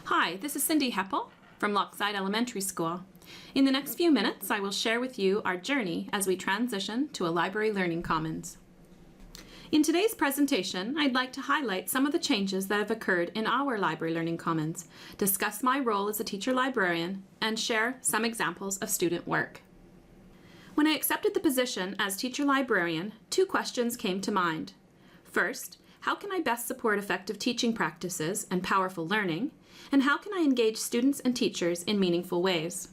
Hi, this is Cindy Heppel from Lochside Elementary School. In the next few minutes, I will share with you our journey as we transition to a library learning commons. In today's presentation, I'd like to highlight some of the changes that have occurred in our library learning commons, discuss my role as a teacher librarian, and share some examples of student work. When I accepted the position as teacher librarian, two questions came to mind. First, how can I best support effective teaching practices and powerful learning? And how can I engage students and teachers in meaningful ways?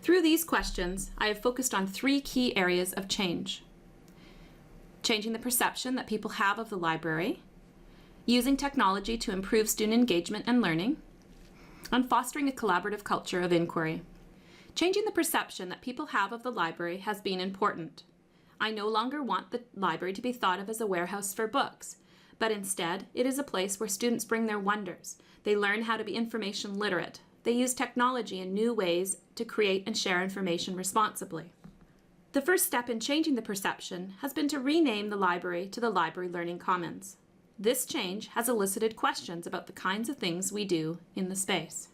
Through these questions, I have focused on three key areas of change. Changing the perception that people have of the library, using technology to improve student engagement and learning, and fostering a collaborative culture of inquiry. Changing the perception that people have of the library has been important. I no longer want the library to be thought of as a warehouse for books, but instead it is a place where students bring their wonders. They learn how to be information literate. They use technology in new ways to create and share information responsibly. The first step in changing the perception has been to rename the library to the Library Learning Commons. This change has elicited questions about the kinds of things we do in the space.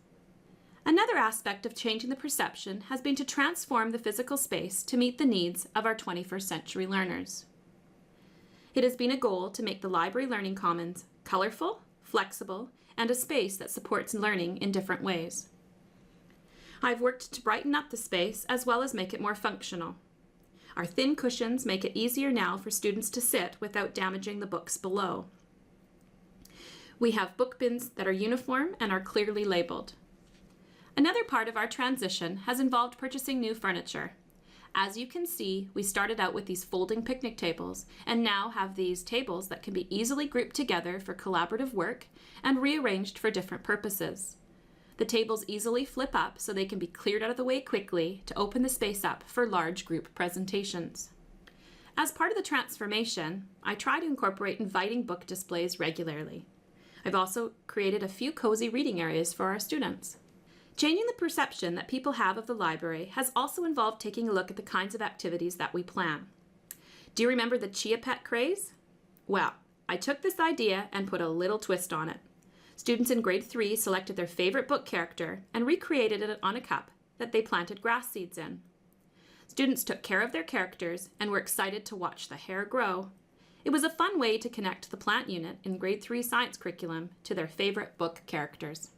Another aspect of changing the perception has been to transform the physical space to meet the needs of our 21st century learners. It has been a goal to make the Library Learning Commons colorful, flexible, and a space that supports learning in different ways. I've worked to brighten up the space as well as make it more functional. Our thin cushions make it easier now for students to sit without damaging the books below. We have book bins that are uniform and are clearly labeled. Another part of our transition has involved purchasing new furniture. As you can see, we started out with these folding picnic tables and now have these tables that can be easily grouped together for collaborative work and rearranged for different purposes. The tables easily flip up so they can be cleared out of the way quickly to open the space up for large group presentations. As part of the transformation, I try to incorporate inviting book displays regularly. I've also created a few cozy reading areas for our students. Changing the perception that people have of the library has also involved taking a look at the kinds of activities that we plan. Do you remember the Chia Pet craze? Well, I took this idea and put a little twist on it. Students in grade 3 selected their favorite book character and recreated it on a cup that they planted grass seeds in. Students took care of their characters and were excited to watch the hair grow. It was a fun way to connect the plant unit in grade 3 science curriculum to their favorite book characters.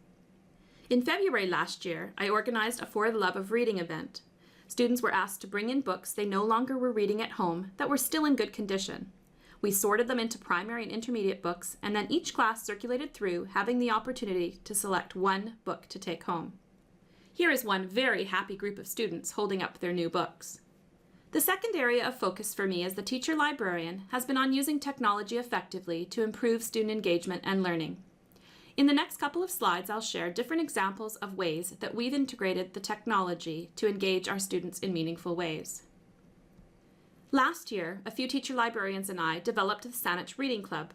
In February last year, I organized a For the Love of Reading event. Students were asked to bring in books they no longer were reading at home that were still in good condition. We sorted them into primary and intermediate books, and then each class circulated through, having the opportunity to select one book to take home. Here is one very happy group of students holding up their new books. The second area of focus for me as the teacher librarian has been on using technology effectively to improve student engagement and learning. In the next couple of slides, I'll share different examples of ways that we've integrated the technology to engage our students in meaningful ways. Last year, a few teacher librarians and I developed the Saanich Reading Club.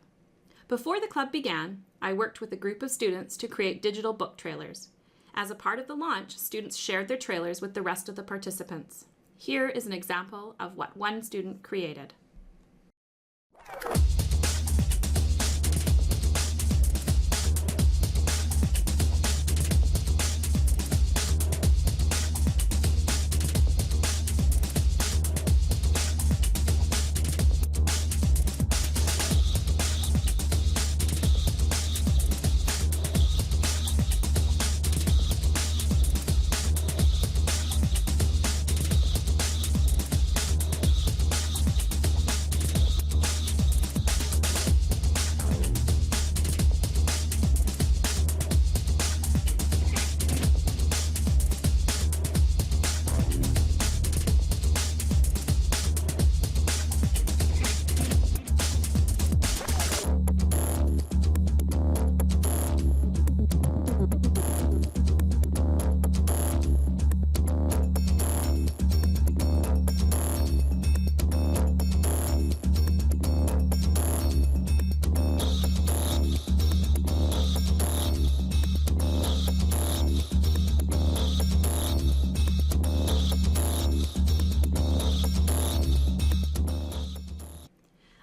Before the club began, I worked with a group of students to create digital book trailers. As a part of the launch, students shared their trailers with the rest of the participants. Here is an example of what one student created.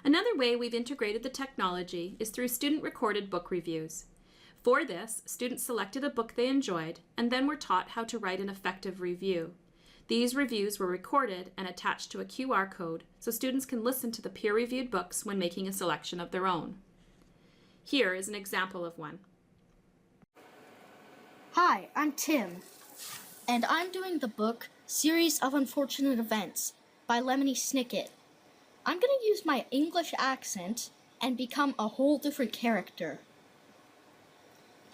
Another way we've integrated the technology is through student-recorded book reviews. For this, students selected a book they enjoyed and then were taught how to write an effective review. These reviews were recorded and attached to a QR code so students can listen to the peer-reviewed books when making a selection of their own. Here is an example of one. Hi, I'm Tim, and I'm doing the book Series of Unfortunate Events by Lemony Snicket. I'm going to use my English accent and become a whole different character.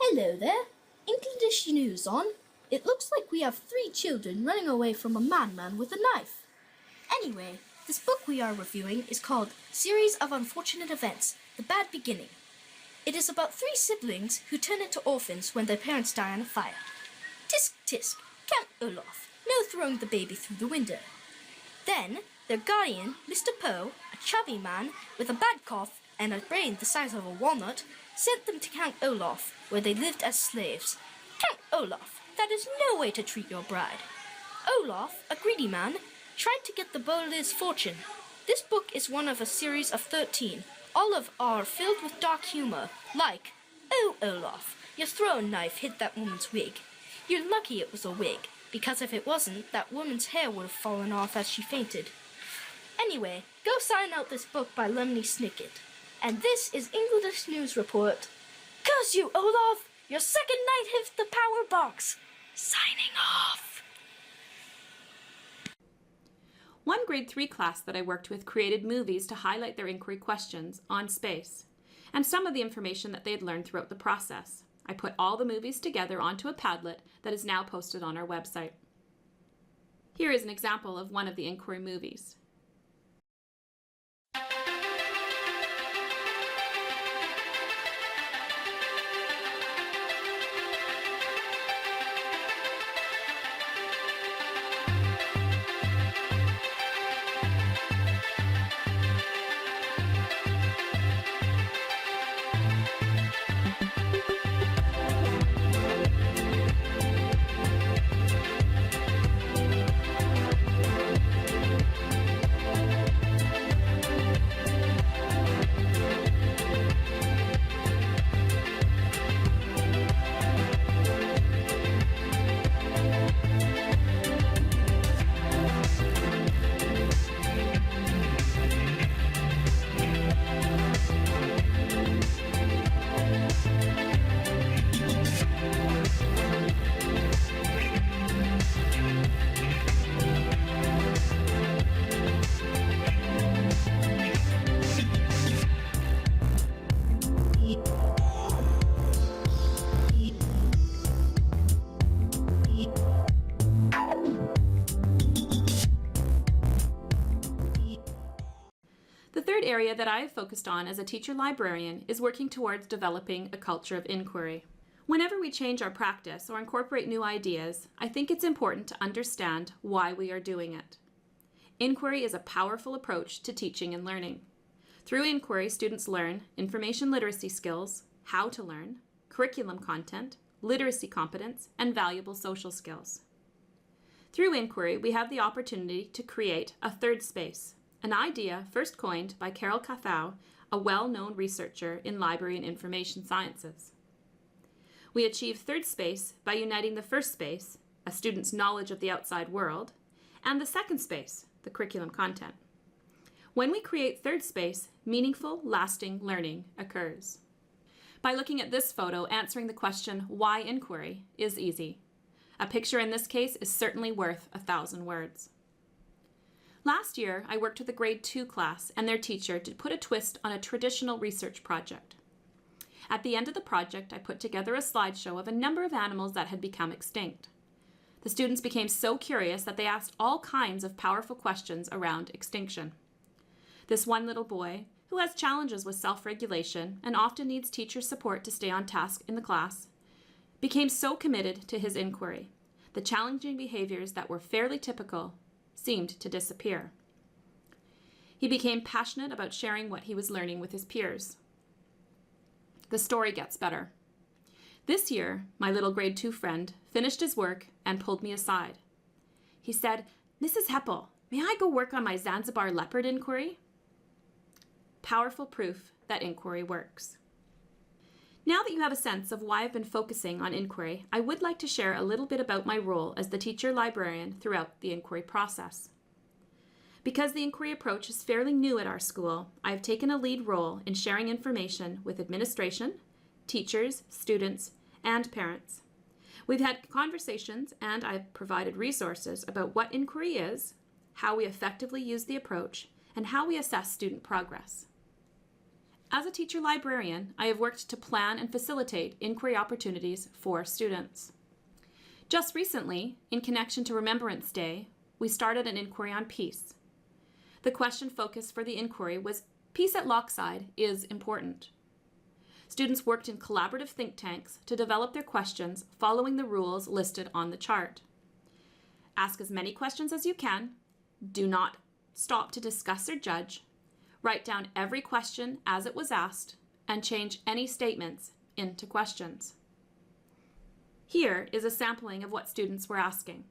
Hello there. English news on. It looks like we have 3 children running away from a madman with a knife. Anyway, this book we are reviewing is called Series of Unfortunate Events, The Bad Beginning. It is about 3 siblings who turn into orphans when their parents die in a fire. Tisk tisk, Count Olaf, no throwing the baby through the window. Then, their guardian, Mr. Poe, a chubby man with a bad cough and a brain the size of a walnut, sent them to Count Olaf, where they lived as slaves. Count Olaf, that is no way to treat your bride. Olaf, a greedy man, tried to get the Beaulieu's fortune. This book is one of a series of 13. All of are filled with dark humor, like, "Oh, Olaf, your throwing knife hit that woman's wig. You're lucky it was a wig, because if it wasn't, that woman's hair would have fallen off as she fainted." Anyway, go sign out this book by Lemony Snicket. And this is English News Report. Curse you, Olaf! Your second night hit the power box. Signing off. One grade 3 class that I worked with created movies to highlight their inquiry questions on space and some of the information that they had learned throughout the process. I put all the movies together onto a Padlet that is now posted on our website. Here is an example of one of the inquiry movies. The third area that I have focused on as a teacher librarian is working towards developing a culture of inquiry. Whenever we change our practice or incorporate new ideas, I think it's important to understand why we are doing it. Inquiry is a powerful approach to teaching and learning. Through inquiry, students learn information literacy skills, how to learn, curriculum content, literacy competence, and valuable social skills. Through inquiry, we have the opportunity to create a third space, an idea first coined by Carol Cathau, a well-known researcher in library and information sciences. We achieve third space by uniting the first space, a student's knowledge of the outside world, and the second space, the curriculum content. When we create third space, meaningful, lasting learning occurs. By looking at this photo, answering the question, why inquiry, is easy. A picture in this case is certainly worth 1,000 words. Last year, I worked with a grade 2 class and their teacher to put a twist on a traditional research project. At the end of the project, I put together a slideshow of a number of animals that had become extinct. The students became so curious that they asked all kinds of powerful questions around extinction. This one little boy, who has challenges with self-regulation and often needs teacher support to stay on task in the class, became so committed to his inquiry. The challenging behaviors that were fairly typical seemed to disappear. He became passionate about sharing what he was learning with his peers. The story gets better. This year, my little grade 2 friend finished his work and pulled me aside. He said, "Mrs. Heppel, may I go work on my Zanzibar leopard inquiry?" Powerful proof that inquiry works. Now that you have a sense of why I've been focusing on inquiry, I would like to share a little bit about my role as the teacher librarian throughout the inquiry process. Because the inquiry approach is fairly new at our school, I have taken a lead role in sharing information with administration, teachers, students, and parents. We've had conversations and I've provided resources about what inquiry is, how we effectively use the approach, and how we assess student progress. As a teacher librarian, I have worked to plan and facilitate inquiry opportunities for students. Just recently, in connection to Remembrance Day, we started an inquiry on peace. The question focus for the inquiry was, peace at Lochside is important. Students worked in collaborative think tanks to develop their questions following the rules listed on the chart. Ask as many questions as you can. Do not stop to discuss or judge. Write down every question as it was asked and change any statements into questions. Here is a sampling of what students were asking.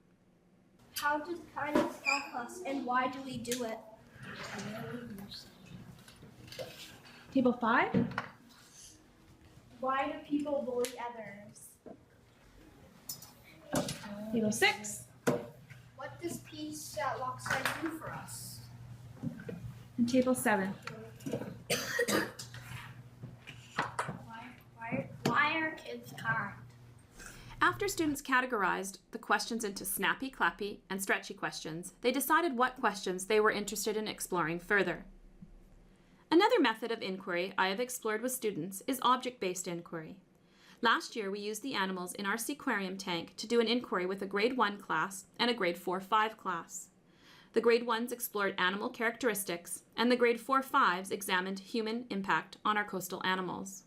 How does kindness help us, and why do we do it? Table 5. Why do people bully others? Table 6. What does peace at Lochside do for us? And table 7. Why are kids kind? After students categorized the questions into snappy, clappy, and stretchy questions, they decided what questions they were interested in exploring further. Another method of inquiry I have explored with students is object-based inquiry. Last year, we used the animals in our seaquarium tank to do an inquiry with a grade 1 class and a grade 4-5 class. The grade 1s explored animal characteristics, and the grade 4-5s examined human impact on our coastal animals.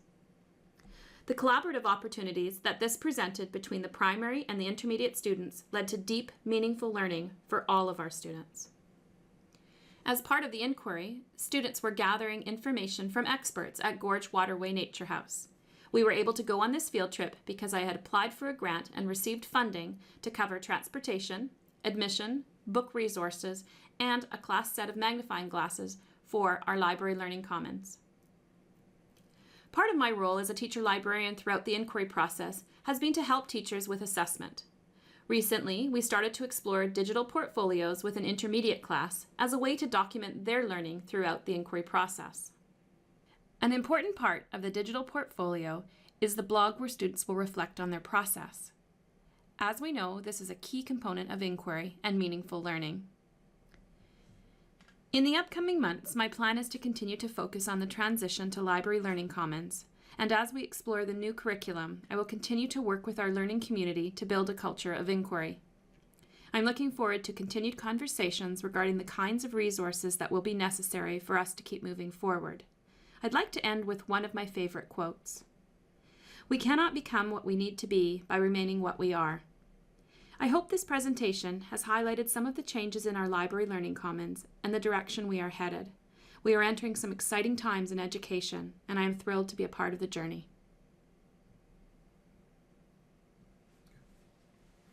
The collaborative opportunities that this presented between the primary and the intermediate students led to deep, meaningful learning for all of our students. As part of the inquiry, students were gathering information from experts at Gorge Waterway Nature House. We were able to go on this field trip because I had applied for a grant and received funding to cover transportation, admission, book resources, and a class set of magnifying glasses for our library learning commons. Part of my role as a teacher librarian throughout the inquiry process has been to help teachers with assessment. Recently, we started to explore digital portfolios with an intermediate class as a way to document their learning throughout the inquiry process. An important part of the digital portfolio is the blog where students will reflect on their process. As we know, this is a key component of inquiry and meaningful learning. In the upcoming months, my plan is to continue to focus on the transition to Library Learning Commons, and as we explore the new curriculum, I will continue to work with our learning community to build a culture of inquiry. I'm looking forward to continued conversations regarding the kinds of resources that will be necessary for us to keep moving forward. I'd like to end with one of my favorite quotes. "We cannot become what we need to be by remaining what we are." I hope this presentation has highlighted some of the changes in our Library Learning Commons and the direction we are headed. We are entering some exciting times in education, and I am thrilled to be a part of the journey.